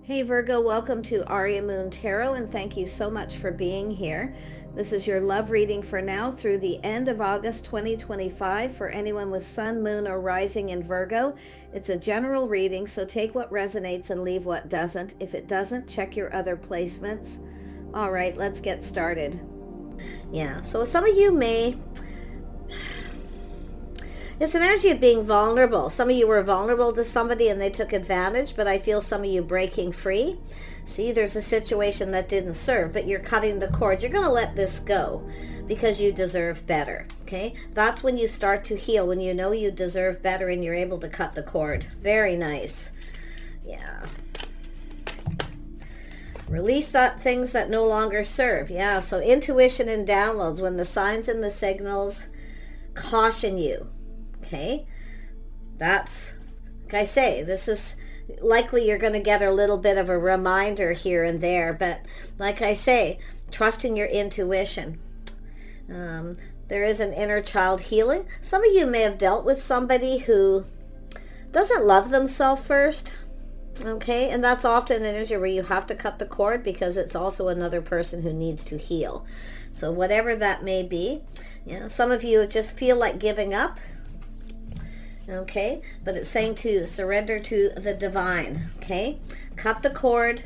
Hey Virgo, welcome to Aria Moon Tarot, and thank you so much for being here. This is your love reading for now through the end of August 2025 for anyone with Sun, Moon, or Rising in Virgo. It's a general reading, so take what resonates and leave what doesn't. If it doesn't, check your other placements. All right, let's get started. Yeah, so some of you may... It's an energy of being vulnerable. Some of you were vulnerable to somebody and they took advantage, but I feel some of you breaking free. See, there's a situation that didn't serve, but you're cutting the cord. You're going to let this go because you deserve better, okay? That's when you start to heal, when you know you deserve better and you're able to cut the cord. Very nice. Yeah. Release that things that no longer serve. Yeah, so intuition and downloads, when the signs and the signals caution you. Okay, that's, like I say, this is likely you're going to get a little bit of a reminder here and there, but like I say, trusting your intuition. There is an inner child healing. Some of you may have dealt with somebody who doesn't love themselves first, okay, and that's often an energy where you have to cut the cord because it's also another person who needs to heal. So whatever that may be, some of you just feel like giving up. Okay, but it's saying to surrender to the divine. Okay, cut the cord,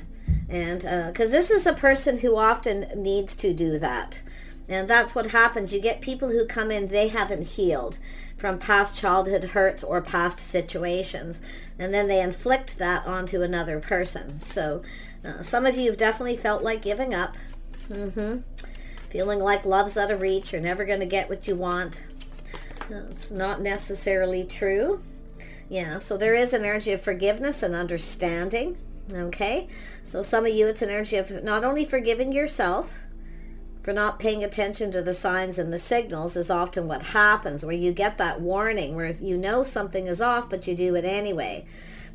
and because this is a person who often needs to do that, and that's what happens. You get people who come in, they haven't healed from past childhood hurts or past situations, and then they inflict that onto another person. So some of you have definitely felt like giving up, feeling like love's out of reach, you're never going to get what you want. It's not necessarily true. Yeah, so there is an energy of forgiveness and understanding. Okay, so some of you, it's an energy of not only forgiving yourself for not paying attention to the signs and the signals is often what happens, where you get that warning where you know something is off, but you do it anyway.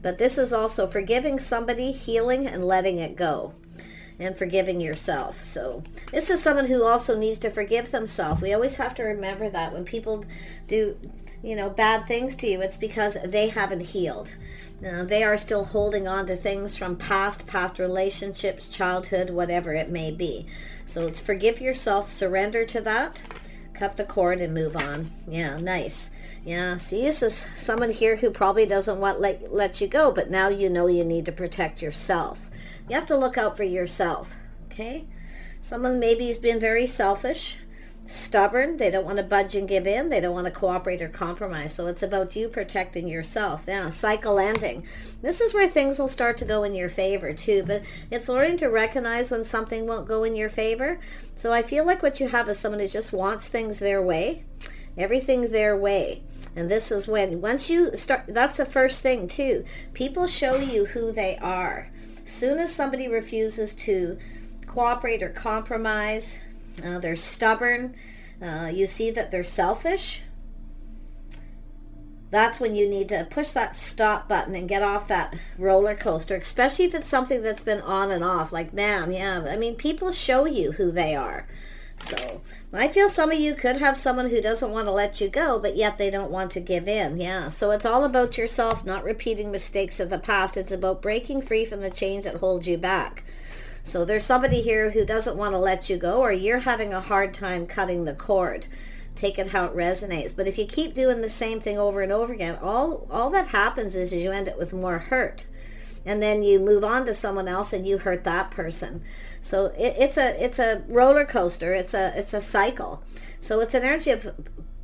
But this is also forgiving somebody, healing, and letting it go. And forgiving yourself. So this is someone who also needs to forgive themselves. We always have to remember that when people do, bad things to you, it's because they haven't healed. They are still holding on to things from past relationships, childhood, whatever it may be. So it's forgive yourself, surrender to that, cut the cord, and move on. Yeah, nice. Yeah, see, this is someone here who probably doesn't want let you go, but now you know you need to protect yourself. You have to look out for yourself, okay? Someone maybe has been very selfish, stubborn. They don't want to budge and give in. They don't want to cooperate or compromise. So it's about you protecting yourself. Now, cycle ending. This is where things will start to go in your favor too, but it's learning to recognize when something won't go in your favor. So I feel like what you have is someone who just wants things their way. Everything's their way. And this is when, once you start, that's the first thing too. People show you who they are. Soon as somebody refuses to cooperate or compromise, they're stubborn, you see that they're selfish, that's when you need to push that stop button and get off that roller coaster, especially if it's something that's been on and off. Like, man, yeah, I mean, people show you who they are. So I feel some of you could have someone who doesn't want to let you go, but yet they don't want to give in. Yeah, so it's all about yourself, not repeating mistakes of the past. It's about breaking free from the chains that hold you back. So there's somebody here who doesn't want to let you go, or you're having a hard time cutting the cord. Take it how it resonates. But if you keep doing the same thing over and over again, all that happens is you end up with more hurt. And then you move on to someone else and you hurt that person. So it's a roller coaster. It's a cycle. So it's an energy of,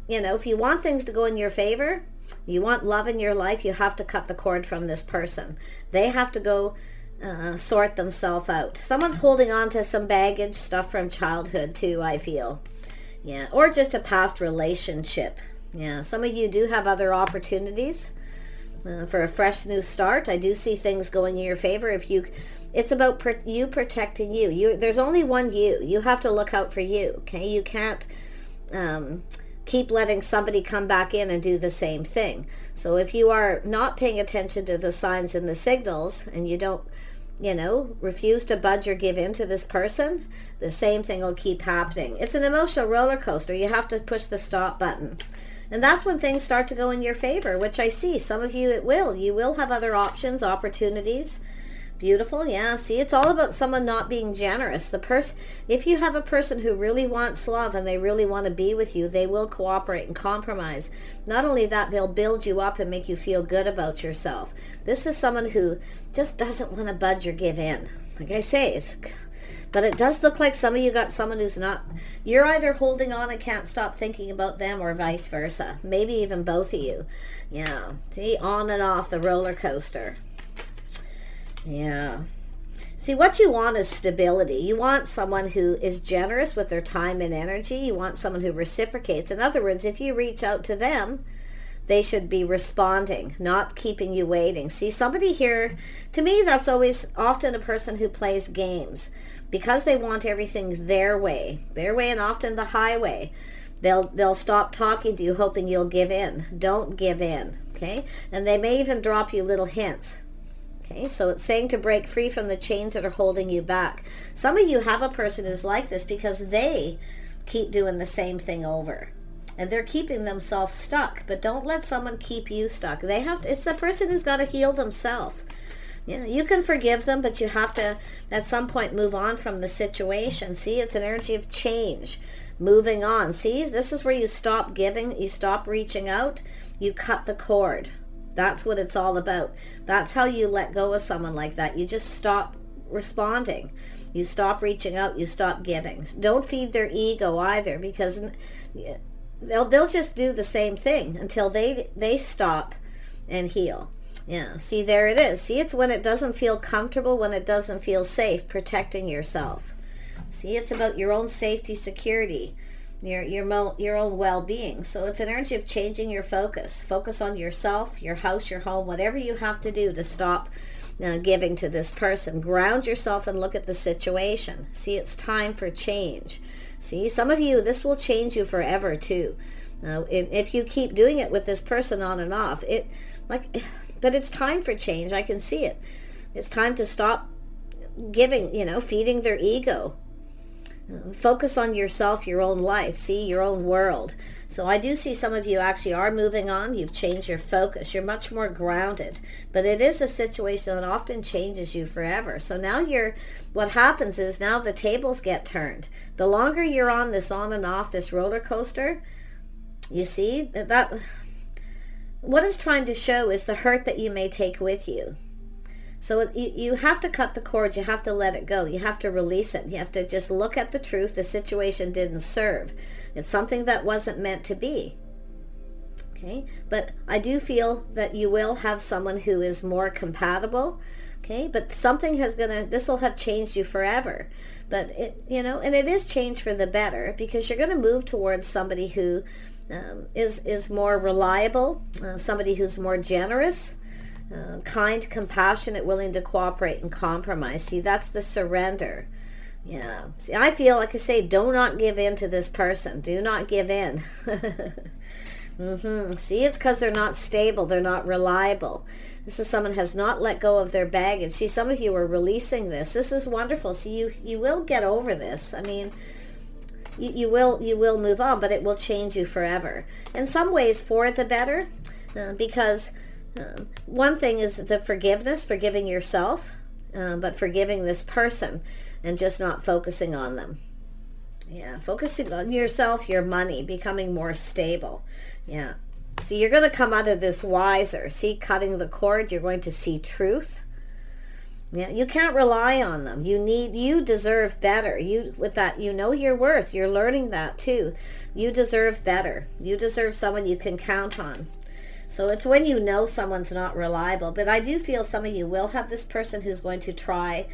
if you want things to go in your favor, you want love in your life, you have to cut the cord from this person. They have to go sort themselves out. Someone's holding on to some baggage, stuff from childhood too, I feel. Yeah, or just a past relationship. Yeah, some of you do have other opportunities. For a fresh new start. I do see things going in your favor. It's about you protecting you. There's only one you. You have to look out for you. Okay, you can't keep letting somebody come back in and do the same thing. So if you are not paying attention to the signs and the signals, and you don't, refuse to budge or give in to this person, the same thing will keep happening. It's an emotional roller coaster. You have to push the stop button. And that's when things start to go in your favor, which I see. Some of you, it will. You will have other options, opportunities. Beautiful. Yeah, see, it's all about someone not being generous. If you have a person who really wants love and they really want to be with you, they will cooperate and compromise. Not only that, they'll build you up and make you feel good about yourself. This is someone who just doesn't want to budge or give in. Like I say, but it does look like some of you got someone who's not, you're either holding on and can't stop thinking about them, or vice versa. Maybe even both of you. Yeah, see, on and off the roller coaster. Yeah. See, what you want is stability. You want someone who is generous with their time and energy. You want someone who reciprocates. In other words, if you reach out to them, they should be responding, not keeping you waiting. See, somebody here, to me, that's always often a person who plays games because they want everything their way, and often the highway. They'll stop talking to you hoping you'll give in. Don't give in, okay? And they may even drop you little hints. Okay, so it's saying to break free from the chains that are holding you back. Some of you have a person who's like this because they keep doing the same thing over. And they're keeping themselves stuck. But don't let someone keep you stuck. It's the person who's got to heal themselves. Yeah, you can forgive them, but you have to, at some point, move on from the situation. See, it's an energy of change. Moving on. See, this is where you stop giving, you stop reaching out, you cut the cord. That's what it's all about. That's how you let go of someone like that. You just stop responding. You stop reaching out. You stop giving. Don't feed their ego either, because they'll just do the same thing until they stop and heal. Yeah, see, there it is. See, it's when it doesn't feel comfortable, when it doesn't feel safe, protecting yourself. See, it's about your own safety, security, your own well-being. So it's an energy of changing your focus. Focus on yourself, your house, your home, whatever you have to do to stop giving to this person. Ground yourself and look at the situation. See, it's time for change. See, some of you, this will change you forever too. If you keep doing it with this person on and off, but it's time for change. I can see it. It's time to stop giving, feeding their ego. Focus on yourself, your own life, see, your own world. So I do see some of you actually are moving on. You've changed your focus. You're much more grounded. But it is a situation that often changes you forever. So now what happens is now the tables get turned. The longer you're on this on and off, this roller coaster, you see, that what it's trying to show is the hurt that you may take with you. So you have to cut the cord. You have to let it go. You have to release it. You have to just look at the truth. The situation didn't serve. It's something that wasn't meant to be. Okay? But I do feel that you will have someone who is more compatible. Okay? But this will have changed you forever. But and it is change for the better, because you're going to move towards somebody who is more reliable, somebody who's more generous, kind, compassionate, willing to cooperate and compromise. See, that's the surrender. Yeah. See, I feel, like I say, do not give in to this person. Do not give in. See, it's because they're not stable. They're not reliable. This is someone has not let go of their baggage. See, some of you are releasing this. This is wonderful. See, you will get over this. I mean, you will move on, but it will change you forever. In some ways for the better, because one thing is the forgiveness, forgiving yourself, but forgiving this person and just not focusing on them. Yeah, focusing on yourself, your money, becoming more stable. Yeah. See, you're going to come out of this wiser. See, cutting the cord, you're going to see truth. Yeah, you can't rely on them. You deserve better. With that, your worth. You're learning that too. You deserve better. You deserve someone you can count on. So it's when you know someone's not reliable. But I do feel some of you will have this person who's going to try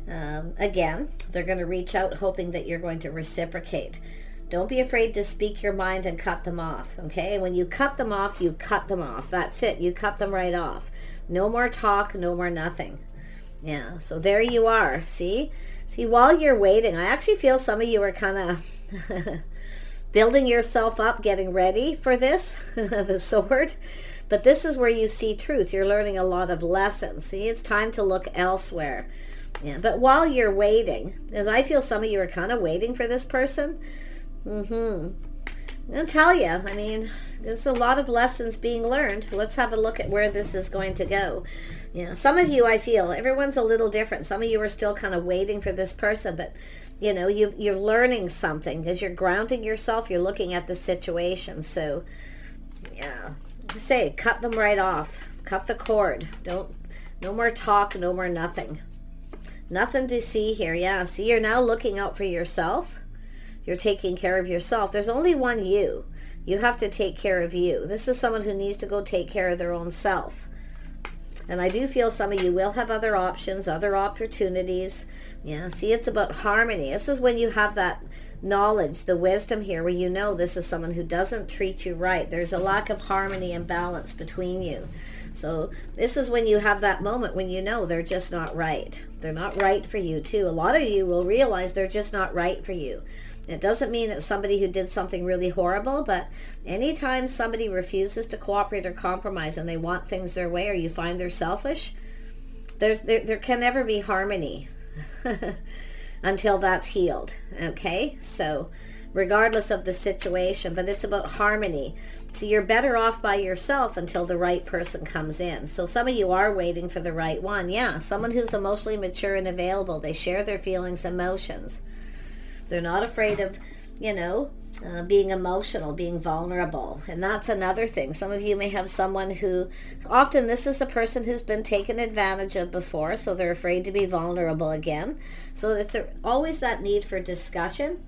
again. They're going to reach out hoping that you're going to reciprocate. Don't be afraid to speak your mind and cut them off, okay? When you cut them off, you cut them off. That's it. You cut them right off. No more talk, no more nothing. Yeah, so there you are. See, while you're waiting, I actually feel some of you are kind of building yourself up, getting ready for this, the sword. But this is where you see truth. You're learning a lot of lessons. See, it's time to look elsewhere. Yeah, but while you're waiting, as I feel some of you are kind of waiting for this person, I'm going to tell you, I mean, there's a lot of lessons being learned. Let's have a look at where this is going to go. Yeah, some of you, I feel, everyone's a little different. Some of you are still kind of waiting for this person, but you know, you're learning something because you're grounding yourself. You're looking at the situation. So, yeah, say cut them right off. Cut the cord. No more talk. No more nothing. Nothing to see here. Yeah, see, you're now looking out for yourself. You're taking care of yourself. There's only one you. You have to take care of you. This is someone who needs to go take care of their own self. And I do feel some of you will have other options, other opportunities. Yeah, see, it's about harmony. This is when you have that knowledge, the wisdom here, where you know this is someone who doesn't treat you right. There's a lack of harmony and balance between you. So this is when you have that moment when you know they're just not right. They're not right for you, too. A lot of you will realize they're just not right for you. It doesn't mean it's somebody who did something really horrible, but anytime somebody refuses to cooperate or compromise and they want things their way, or you find they're selfish, there can never be harmony until that's healed, okay? So regardless of the situation, but it's about harmony. So you're better off by yourself until the right person comes in. So some of you are waiting for the right one. Yeah, someone who's emotionally mature and available. They share their feelings, emotions. They're not afraid of, you know, being emotional, being vulnerable. And that's another thing. Some of you may have someone who, often this is a person who's been taken advantage of before, so they're afraid to be vulnerable again. So it's always that need for discussion.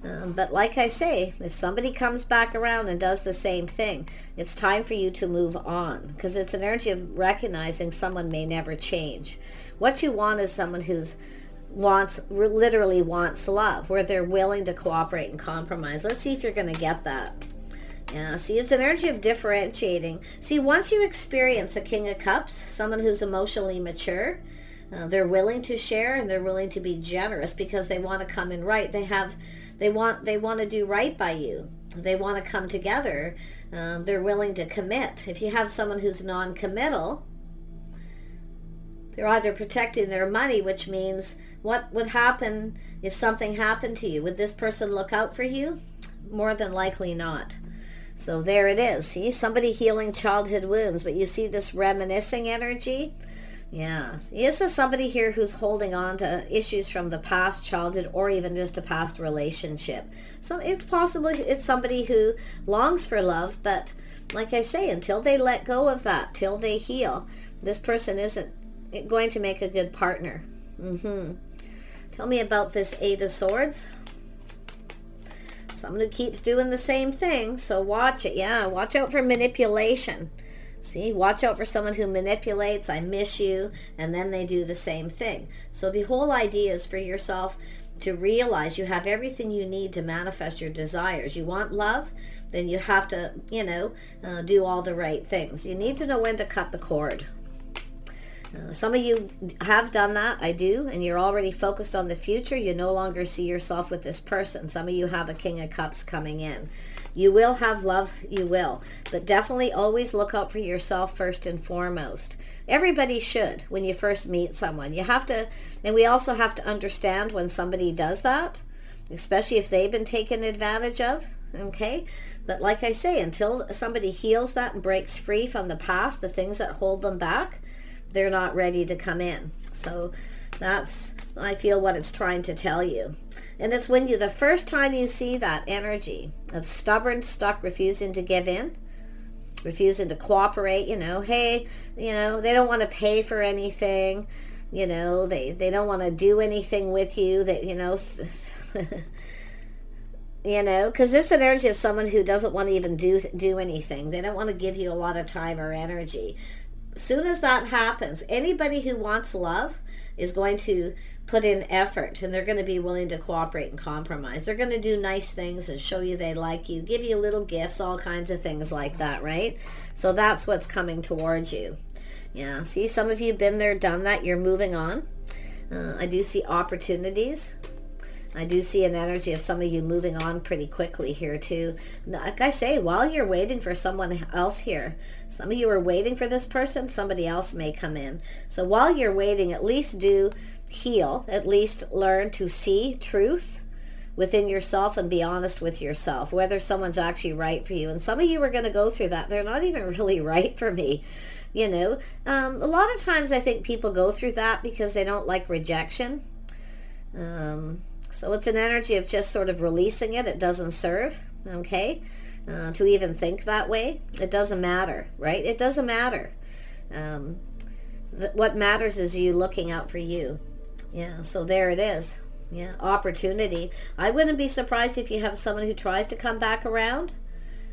But like I say, if somebody comes back around and does the same thing, it's time for you to move on, because it's an energy of recognizing someone may never change. What you want is someone who's literally wants love, where they're willing to cooperate and compromise. Let's see if you're going to get that. Yeah, see, it's an energy of differentiating. See, once you experience a King of Cups, someone who's emotionally mature, they're willing to share and they're willing to be generous because they want to come in right. They want to do right by you. They want to come together. They're willing to commit. If you have someone who's non-committal, they're either protecting their money, which means what would happen if something happened to you? Would this person look out for you? More than likely not. So there it is. See, somebody healing childhood wounds, but you see this reminiscing energy? Yeah. This is somebody here who's holding on to issues from the past childhood or even just a past relationship. So it's possible it's somebody who longs for love, but like I say, until they let go of that, till they heal, this person isn't going to make a good partner. Tell me about this Eight of Swords. Someone who keeps doing the same thing, so watch it. Yeah, watch out for manipulation. See, watch out for someone who manipulates, I miss you, and then they do the same thing. So the whole idea is for yourself to realize you have everything you need to manifest your desires. You want love? Then you have to, do all the right things. You need to know when to cut the cord. Some of you have done that, I do, and you're already focused on the future. You no longer see yourself with this person. Some of you have a King of Cups coming in. You will have love, you will, but definitely always look out for yourself first and foremost. Everybody should when you first meet someone. You have to, and we also have to understand when somebody does that, especially if they've been taken advantage of, okay? But like I say, until somebody heals that and breaks free from the past, the things that hold them back, they're not ready to come in. So that's, I feel, what it's trying to tell you. And it's when the first time you see that energy of stubborn, stuck, refusing to give in, refusing to cooperate, hey, they don't want to pay for anything, they don't want to do anything with you, because it's an energy of someone who doesn't want to even do anything. They don't want to give you a lot of time or energy. Soon as that happens, anybody who wants love is going to put in effort, and they're going to be willing to cooperate and compromise. They're going to do nice things and show you they like you, give you little gifts, all kinds of things like that, right? So that's what's coming towards you. Yeah, see, some of you have been there, done that. You're moving on. I do see opportunities. I do see an energy of some of you moving on pretty quickly here too. Like I say, while you're waiting for someone else here, some of you are waiting for this person, somebody else may come in. So while you're waiting, at least do heal, at least learn to see truth, within yourself and be honest with yourself, whether someone's actually right for you. And some of you are going to go through that. They're not even really right for me. You know, a lot of times I think people go through that because they don't like rejection. So it's an energy of just sort of releasing it. It doesn't serve, okay, to even think that way. It doesn't matter, right? It doesn't matter. What matters is you looking out for you. Yeah, so there it is. Yeah, opportunity. I wouldn't be surprised if you have someone who tries to come back around.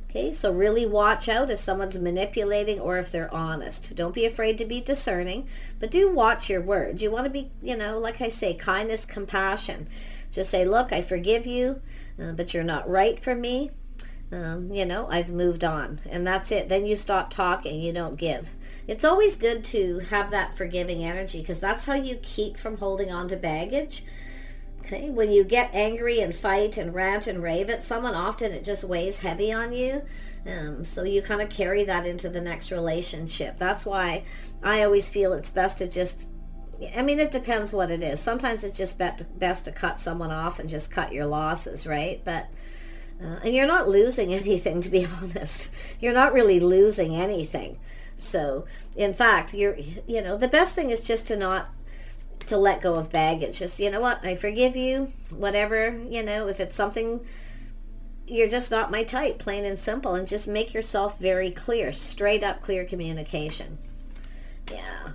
Okay, so really watch out if someone's manipulating or if they're honest. Don't be afraid to be discerning, but do watch your words. You want to be, you know, like I say, kindness, compassion. Just say, look, I forgive you, but you're not right for me. You know, I've moved on, and that's it. Then you stop talking, you don't give. It's always good to have that forgiving energy, because that's how you keep from holding on to baggage. Okay, when you get angry and fight and rant and rave at someone, often it just weighs heavy on you. So you kind of carry that into the next relationship. That's why I always feel it's best to just, I mean, it depends what it is. Sometimes it's just best to cut someone off and just cut your losses, right? But and you're not losing anything, to be honest. You're not really losing anything. So, in fact, you know, the best thing is just to let go of baggage. Just, you know what, I forgive you, whatever, you know, if it's something, you're just not my type, plain and simple, and just make yourself very clear, straight up clear communication. Yeah.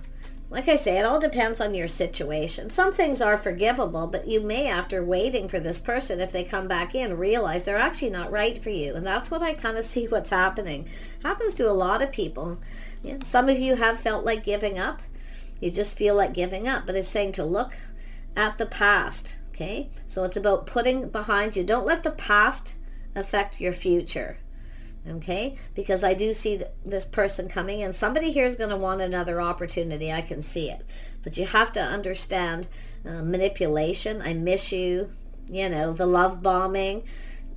Like I say, it all depends on your situation. Some things are forgivable, but you may, after waiting for this person, if they come back in, realize they're actually not right for you. And that's what I kind of see what's happening. Happens to a lot of people. Yeah. Some of you have felt like giving up. You just feel like giving up. But it's saying to look at the past. Okay? So it's about putting behind you. Don't let the past affect your future. Okay, because I do see this person coming in. Somebody here is going to want another opportunity. I can see it. But you have to understand manipulation. I miss you. You know, the love bombing.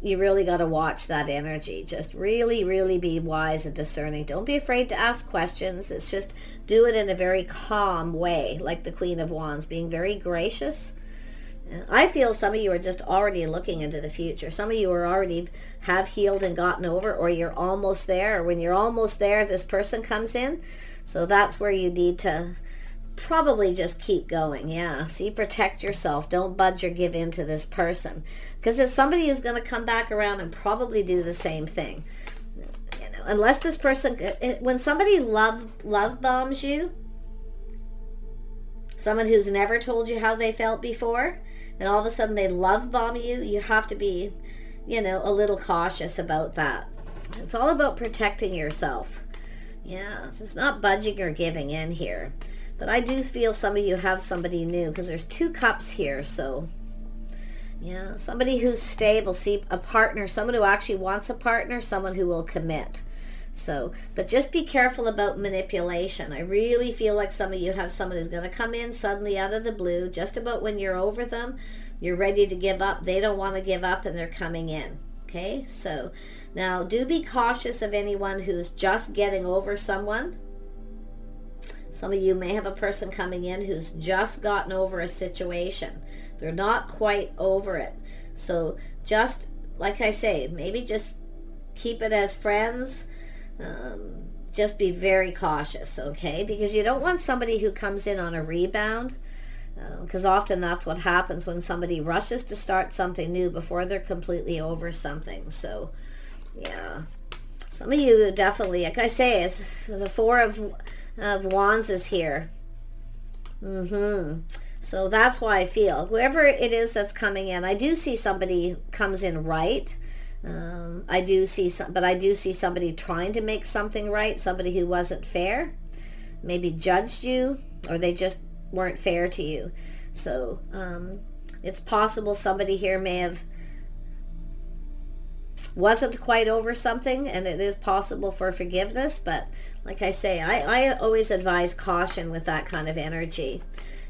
You really got to watch that energy. Just really, really be wise and discerning. Don't be afraid to ask questions. It's just do it in a very calm way, like the Queen of Wands, being very gracious. I feel some of you are just already looking into the future. Some of you are already have healed and gotten over, or you're almost there. Or when you're almost there, this person comes in. So that's where you need to probably just keep going. Yeah. See, protect yourself. Don't budge or give in to this person, because it's somebody who's going to come back around and probably do the same thing. You know, unless this person, when somebody love bombs you, someone who's never told you how they felt before, and all of a sudden they love bomb you, you have to be, you know, a little cautious about that. It's all about protecting yourself. Yeah, it's not budging or giving in here. But I do feel some of you have somebody new, because there's 2 cups here. So, yeah, somebody who's stable. See, a partner, someone who actually wants a partner, someone who will commit. So, but just be careful about manipulation. I really feel like some of you have someone who's going to come in suddenly out of the blue, just about when you're over them, you're ready to give up. They don't want to give up, and they're coming in. Okay, so now do be cautious of anyone who's just getting over someone. Some of you may have a person coming in who's just gotten over a situation. They're not quite over it. So just, like I say, maybe just keep it as friends. Just be very cautious, okay? Because you don't want somebody who comes in on a rebound, because often that's what happens when somebody rushes to start something new before they're completely over something. So, yeah. Some of you definitely, like I say, it's the 4 of Wands is here. So that's why I feel, whoever it is that's coming in, I do see somebody comes in right. I do see somebody trying to make something right, somebody who wasn't fair, maybe judged you, or they just weren't fair to you. So it's possible somebody here wasn't quite over something, and it is possible for forgiveness. But like I say, I always advise caution with that kind of energy.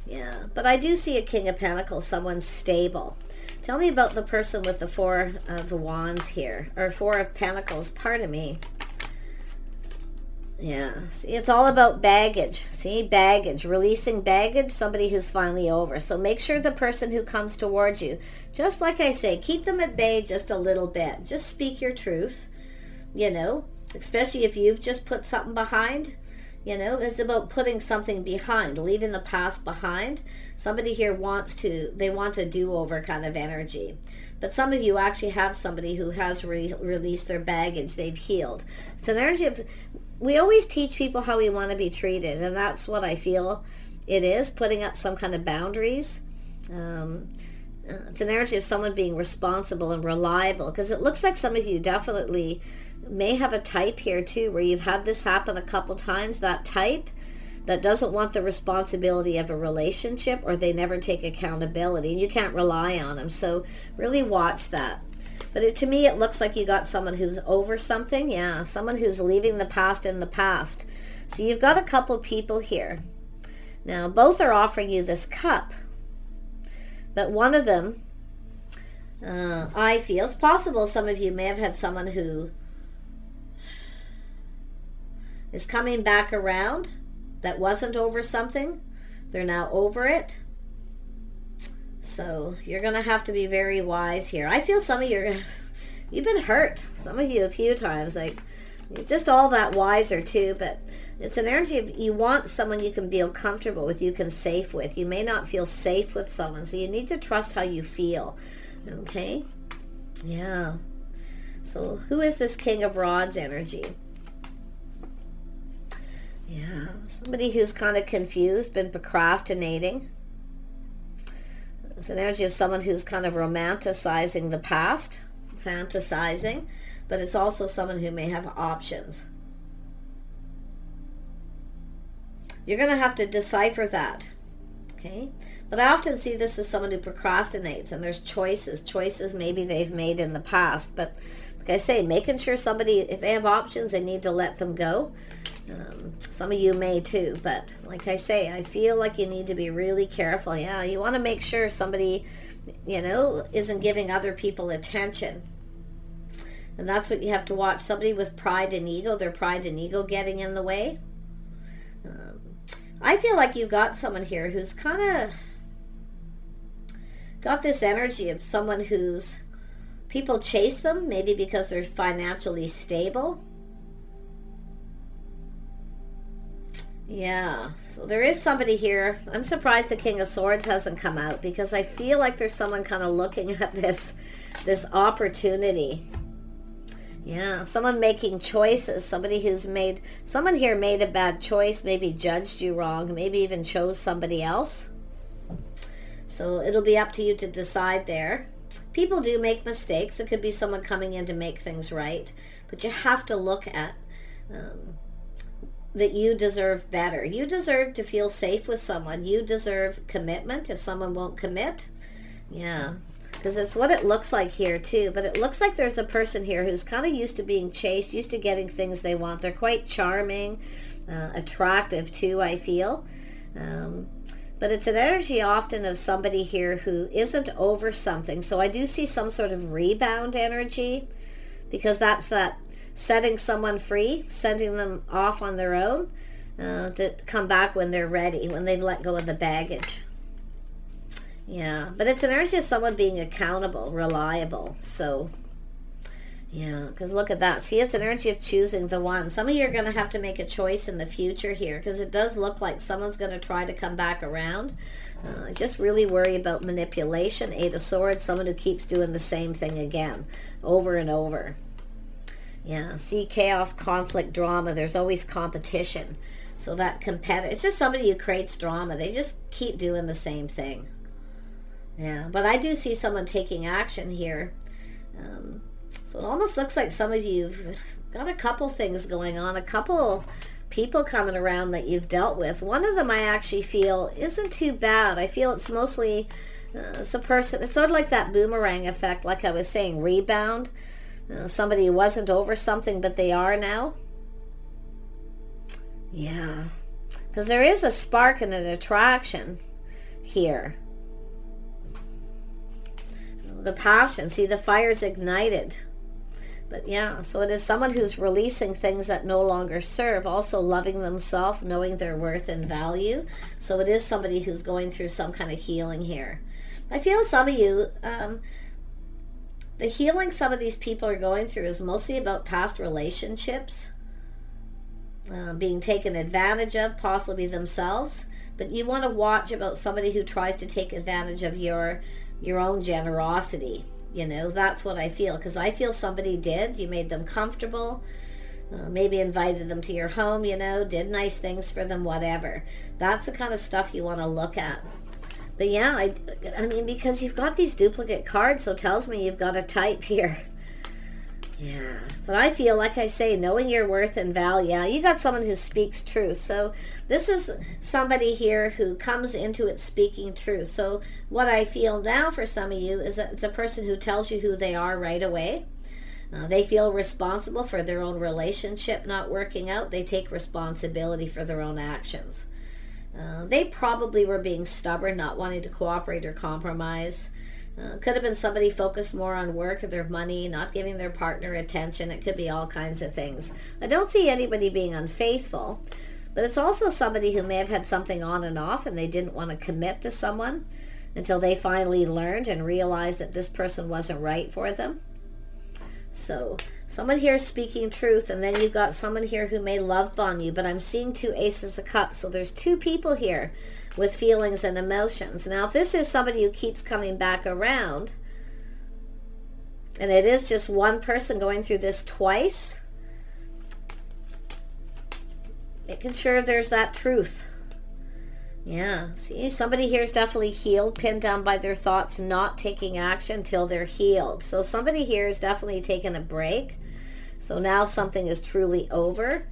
Yeah, but I do see a King of Pentacles, someone stable. Tell me about the person with the 4 of Wands here, or 4 of Pentacles, pardon me. Yeah, see, it's all about baggage. See, baggage, releasing baggage, somebody who's finally over. So make sure the person who comes towards you, just like I say, keep them at bay just a little bit. Just speak your truth, you know, especially if you've just put something behind. You know, it's about putting something behind, leaving the past behind. Somebody here they want a do-over kind of energy. But some of you actually have somebody who has released their baggage. They've healed. It's an energy of, we always teach people how we want to be treated. And that's what I feel it is, putting up some kind of boundaries. It's an energy of someone being responsible and reliable. Because it looks like some of you definitely may have a type here too, where you've had this happen a couple times. That type that doesn't want the responsibility of a relationship, or they never take accountability, and you can't rely on them. So really watch that. But to me, it looks like you got someone who's over something. Yeah, someone who's leaving the past in the past. So you've got a couple people here. Now, both are offering you this cup. But one of them, I feel, it's possible some of you may have had someone who is coming back around that wasn't over something. They're now over it. So you're going to have to be very wise here. I feel some of you, you've been hurt. Some of you a few times. Like, you're just all that wiser too. But it's an energy of, you want someone you can feel comfortable with, you can safe with. You may not feel safe with someone. So you need to trust how you feel. Okay? Yeah. So who is this King of Rods energy? Yeah, somebody who's kind of confused, been procrastinating. It's an energy of someone who's kind of romanticizing the past, fantasizing, but it's also someone who may have options. You're going to have to decipher that, okay? But I often see this as someone who procrastinates, and there's choices maybe they've made in the past. But like I say, making sure somebody, if they have options, they need to let them go. Some of you may too, but like I say, I feel like you need to be really careful. Yeah, you want to make sure somebody, you know, isn't giving other people attention. And that's what you have to watch. Somebody with pride and ego, their pride and ego getting in the way. I feel like you've got someone here who's kind of got this energy of someone who's, people chase them, maybe because they're financially stable. Yeah, so there is somebody here. I'm surprised the King of Swords hasn't come out, because I feel like there's someone kind of looking at this opportunity. Yeah, someone making choices. Somebody who's someone here made a bad choice, maybe judged you wrong, maybe even chose somebody else. So it'll be up to you to decide there. People do make mistakes. It could be someone coming in to make things right. But you have to look at that you deserve better. You deserve to feel safe with someone. You deserve commitment if someone won't commit. Yeah, because it's what it looks like here too. But it looks like there's a person here who's kind of used to being chased, used to getting things they want. They're quite charming, attractive too, I feel. But it's an energy often of somebody here who isn't over something. So I do see some sort of rebound energy, because that's that setting someone free, sending them off on their own to come back when they're ready, when they've let go of the baggage. Yeah, but it's an energy of someone being accountable, reliable. So, yeah, because look at that. See, it's an energy of choosing the one. Some of you are going to have to make a choice in the future here, because it does look like someone's going to try to come back around. I just really worry about manipulation. 8 of Swords, someone who keeps doing the same thing again, over and over. Yeah, see, chaos, conflict, drama. There's always competition. So that it's just somebody who creates drama. They just keep doing the same thing. Yeah, but I do see someone taking action here. So it almost looks like some of you've got a couple things going on, a couple people coming around that you've dealt with. One of them I actually feel isn't too bad. I feel it's mostly it's a person. It's sort of like that boomerang effect, like I was saying, rebound. Somebody who wasn't over something, but they are now. Yeah, because there is a spark and an attraction here. The passion, see, the fire's ignited. But yeah, so it is someone who's releasing things that no longer serve, also loving themselves, knowing their worth and value. So it is somebody who's going through some kind of healing here. I feel some of you, the healing some of these people are going through is mostly about past relationships, being taken advantage of, possibly themselves. But you want to watch about somebody who tries to take advantage of your own generosity. You know, that's what I feel, because I feel somebody did. You made them comfortable, maybe invited them to your home, you know, did nice things for them, whatever. That's the kind of stuff you want to look at. But yeah, I mean, because you've got these duplicate cards, so it tells me you've got a type here. Yeah, but I feel, like I say, knowing your worth and value. Yeah, you got someone who speaks truth. So this is somebody here who comes into it speaking truth. So what I feel now for some of you is that it's a person who tells you who they are right away. They feel responsible for their own relationship not working out. They take responsibility for their own actions. They probably were being stubborn, not wanting to cooperate or compromise. Could have been somebody focused more on work or their money, not giving their partner attention. It could be all kinds of things. I don't see anybody being unfaithful, but it's also somebody who may have had something on and off and they didn't want to commit to someone until they finally learned and realized that this person wasn't right for them. So someone here is speaking truth, and then you've got someone here who may love bomb you, but I'm seeing 2 aces of cups. So there's 2 people here with feelings and emotions. Now, if this is somebody who keeps coming back around, and it is just one person going through this twice, making sure there's that truth. Yeah, see, somebody here is definitely healed, pinned down by their thoughts, not taking action till they're healed. So somebody here is definitely taking a break. So now something is truly over.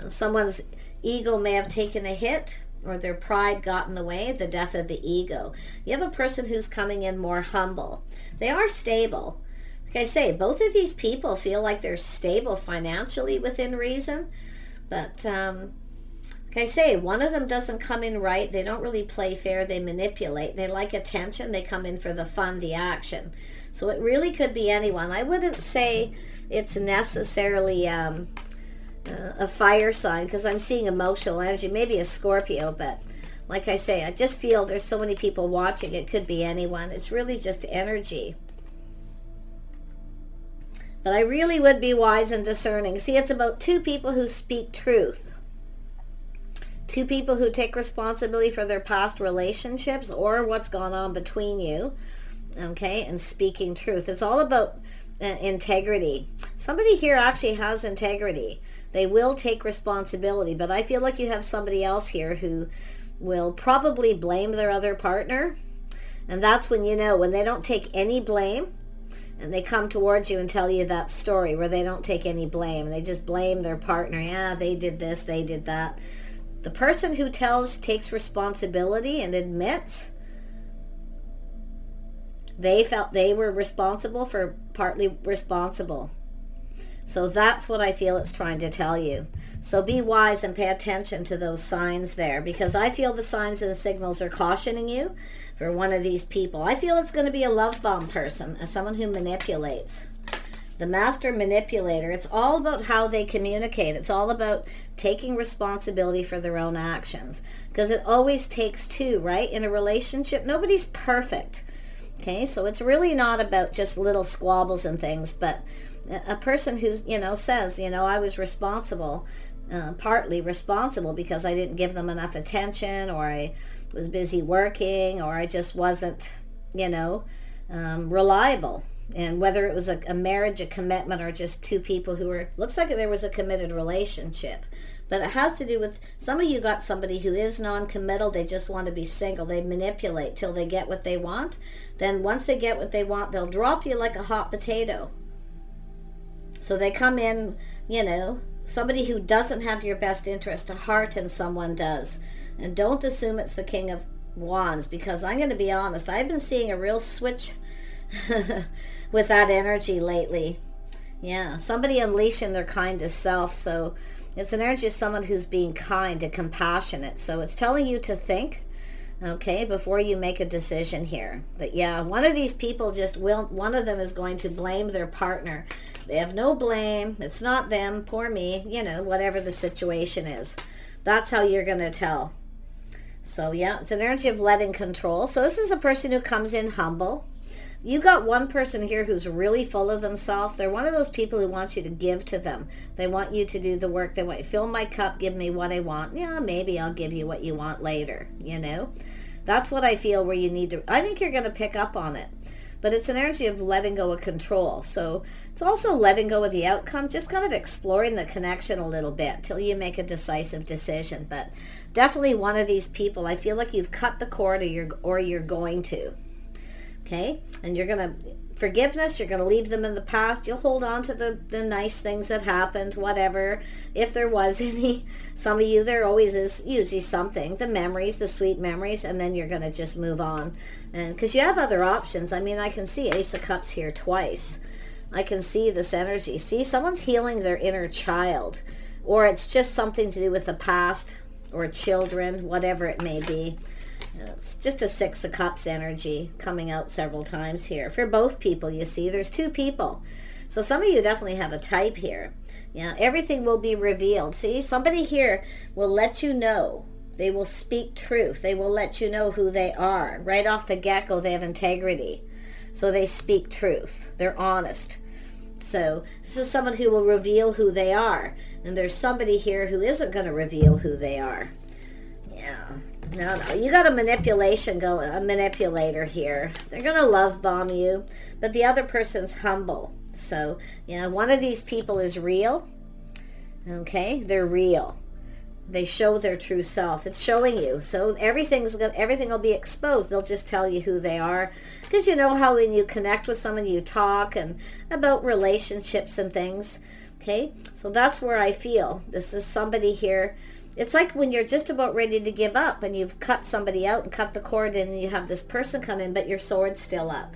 Someone's ego may have taken a hit, or their pride got in the way, the death of the ego. You have a person who's coming in more humble. They are stable. Like I say, both of these people feel like they're stable financially within reason, but like I say, one of them doesn't come in right. They don't really play fair. They manipulate. They like attention. They come in for the fun, the action. So it really could be anyone. I wouldn't say it's necessarily a fire sign, because I'm seeing emotional energy. Maybe a Scorpio, but like I say, I just feel there's so many people watching. It could be anyone. It's really just energy. But I really would be wise and discerning. See, it's about 2 people who speak truth. 2 people who take responsibility for their past relationships or what's gone on between you, okay, and speaking truth. It's all about integrity. Somebody here actually has integrity. They will take responsibility, but I feel like you have somebody else here who will probably blame their other partner, and that's when you know, when they don't take any blame, and they come towards you and tell you that story where they don't take any blame, and they just blame their partner. Yeah, they did this, they did that. The person who takes responsibility and admits they felt they were responsible for partly responsible. So that's what I feel it's trying to tell you. So be wise and pay attention to those signs there, because I feel the signs and the signals are cautioning you for one of these people. I feel it's going to be a love bomb person, someone who manipulates. The master manipulator. It's all about how they communicate. It's all about taking responsibility for their own actions, because it always takes 2, right? In a relationship, nobody's perfect. Okay, so it's really not about just little squabbles and things, but a person who's, says, I was responsible, partly responsible because I didn't give them enough attention, or I was busy working, or I just wasn't, reliable. And whether it was a marriage, a commitment, or just 2 people who were, looks like there was a committed relationship. But it has to do with, some of you got somebody who is non-committal. They just want to be single. They manipulate till they get what they want. Then once they get what they want, they'll drop you like a hot potato. So they come in, somebody who doesn't have your best interest at heart, and someone does. And don't assume it's the King of Wands, because I'm going to be honest, I've been seeing a real switch with that energy lately. Yeah, somebody unleashing their kindest self. So it's an energy of someone who's being kind and compassionate. So it's telling you to think okay, before you make a decision here. But yeah, one of these people one of them is going to blame their partner. They have no blame. It's not them, poor me, you know, whatever the situation is. That's how you're going to tell. So yeah, it's an energy of letting control. So this is a person who comes in humble. You got one person here who's really full of themselves. They're one of those people who wants you to give to them. They want you to do the work. They want you, fill my cup, give me what I want. Yeah, maybe I'll give you what you want later, you know. That's what I feel where you need to, I think you're going to pick up on it. But it's an energy of letting go of control. So it's also letting go of the outcome, just kind of exploring the connection a little bit till you make a decisive decision. But definitely one of these people, I feel like you've cut the cord or you're going to. Okay, and you're going to, forgiveness, you're going to leave them in the past. You'll hold on to the nice things that happened, whatever, if there was any. Some of you, there always is usually something, the memories, the sweet memories, and then you're going to just move on. And because you have other options. I mean, I can see Ace of Cups here twice. I can see this energy. See, someone's healing their inner child, or it's just something to do with the past or children, whatever it may be. It's just a Six of Cups energy coming out several times here. For both people, you see, there's two people. So some of you definitely have a type here. Yeah, everything will be revealed. See, somebody here will let you know. They will speak truth. They will let you know who they are. Right off the get-go, they have integrity. So they speak truth. They're honest. So this is someone who will reveal who they are. And there's somebody here who isn't going to reveal who they are. Yeah. No, you got a manipulator here. They're going to love bomb you, but the other person's humble. So, yeah, one of these people is real. Okay, they're real. They show their true self. It's showing you. So everything will be exposed. They'll just tell you who they are, because you know how when you connect with someone, you talk and about relationships and things. Okay, so that's where I feel this is somebody here. It's like when you're just about ready to give up and you've cut somebody out and cut the cord and you have this person come in, but your sword's still up.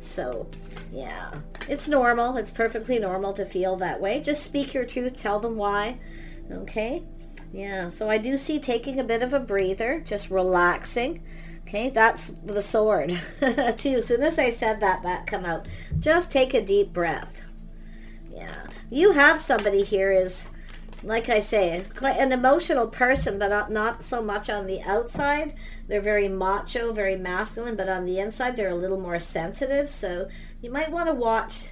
So, yeah, it's normal. It's perfectly normal to feel that way. Just speak your truth. Tell them why. Okay? Yeah, so I do see taking a bit of a breather, just relaxing. Okay, that's the sword, too. As soon as I said that come out. Just take a deep breath. Yeah. You have somebody here is, like I say, quite an emotional person, but not so much on the outside. They're very macho, very masculine, but on the inside, they're a little more sensitive. So you might want to watch,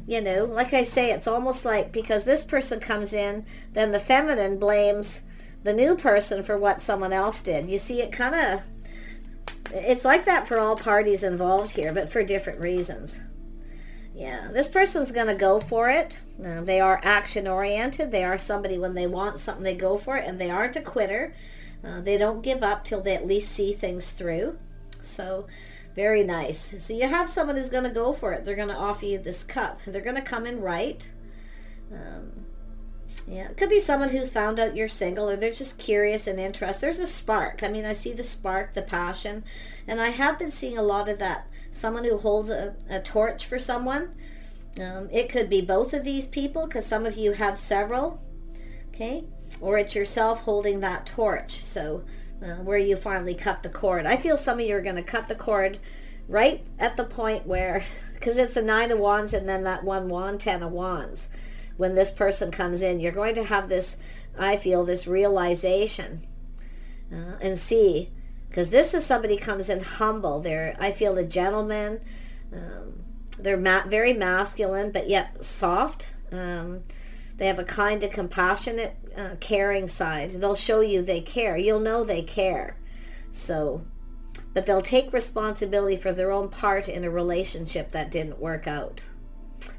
you know, like I say, it's almost like because this person comes in, then the feminine blames the new person for what someone else did. You see, it's like that for all parties involved here, but for different reasons. Yeah, this person's going to go for it. They are action-oriented. They are somebody, when they want something, they go for it. And they aren't a quitter. They don't give up till they at least see things through. So, very nice. So you have someone who's going to go for it. They're going to offer you this cup. They're going to come in right. Yeah, it could be someone who's found out you're single, or they're just curious and interested. There's a spark. I mean, I see the spark, the passion. And I have been seeing a lot of that. Someone who holds a torch for someone. It could be both of these people, because some of you have several. Okay? Or it's yourself holding that torch. So where you finally cut the cord. I feel some of you are going to cut the cord right at the point where, because it's a 9 of Wands and then that one wand, 10 of Wands. When this person comes in, you're going to have this, I feel, this realization and see, because this is somebody comes in humble. They're, I feel, a gentleman. They're very masculine, but yet soft. They have a kind of compassionate, caring side. They'll show you they care. You'll know they care. So, but they'll take responsibility for their own part in a relationship that didn't work out.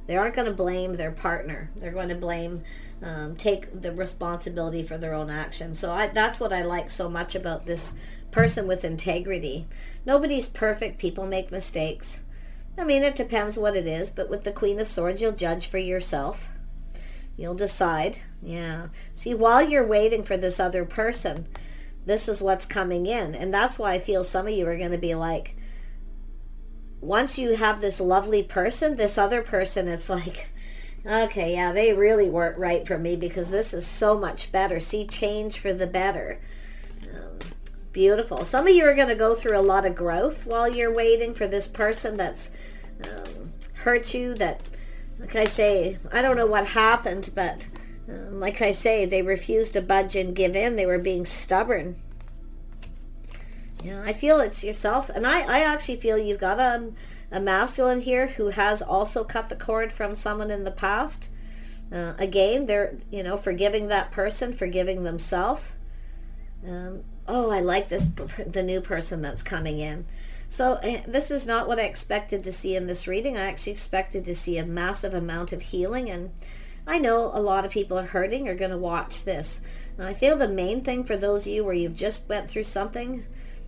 They aren't going to blame their partner. They're going to take the responsibility for their own actions. So that's what I like so much about this person with integrity. Nobody's perfect. People make mistakes. I mean, it depends what it is. But with the Queen of Swords, you'll judge for yourself. You'll decide. Yeah. See, while you're waiting for this other person, this is what's coming in. And that's why I feel some of you are going to be like, once you have this lovely person, this other person, it's like, okay, yeah, they really weren't right for me, because this is so much better. See, change for the better. beautiful. Some of you are going to go through a lot of growth while you're waiting for this person that's hurt you, that, like I say, I don't know what happened, but like I say, they refused to budge and give in. They were being stubborn. Yeah, I feel it's yourself. And I actually feel you've got a masculine here who has also cut the cord from someone in the past. Again, they're, forgiving that person, forgiving themselves. Oh, I like the new person that's coming in. So this is not what I expected to see in this reading. I actually expected to see a massive amount of healing, and I know a lot of people are hurting, are going to watch this. And I feel the main thing for those of you where you've just went through something,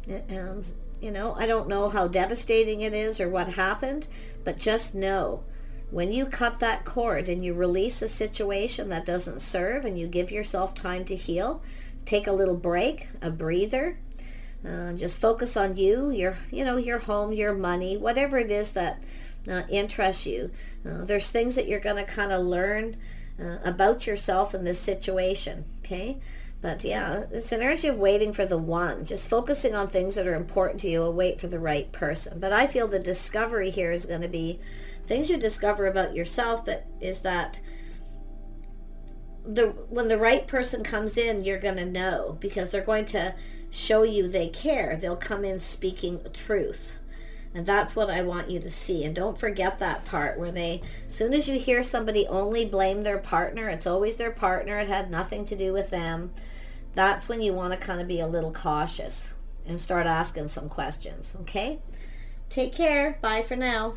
I don't know how devastating it is or what happened, but just know when you cut that cord and you release a situation that doesn't serve and you give yourself time to heal, take a little break, a breather, just focus on you, your home, your money, whatever it is that interests you. There's things that you're going to kind of learn about yourself in this situation, okay? But yeah, it's an energy of waiting for the one, just focusing on things that are important to you, and wait for the right person. But I feel the discovery here is going to be things you discover about yourself, but is that when the right person comes in, you're going to know, because they're going to show you they care. They'll come in speaking truth. And that's what I want you to see. And don't forget that part where as soon as you hear somebody only blame their partner, it's always their partner, it had nothing to do with them. That's when you want to kind of be a little cautious and start asking some questions, okay? Take care. Bye for now.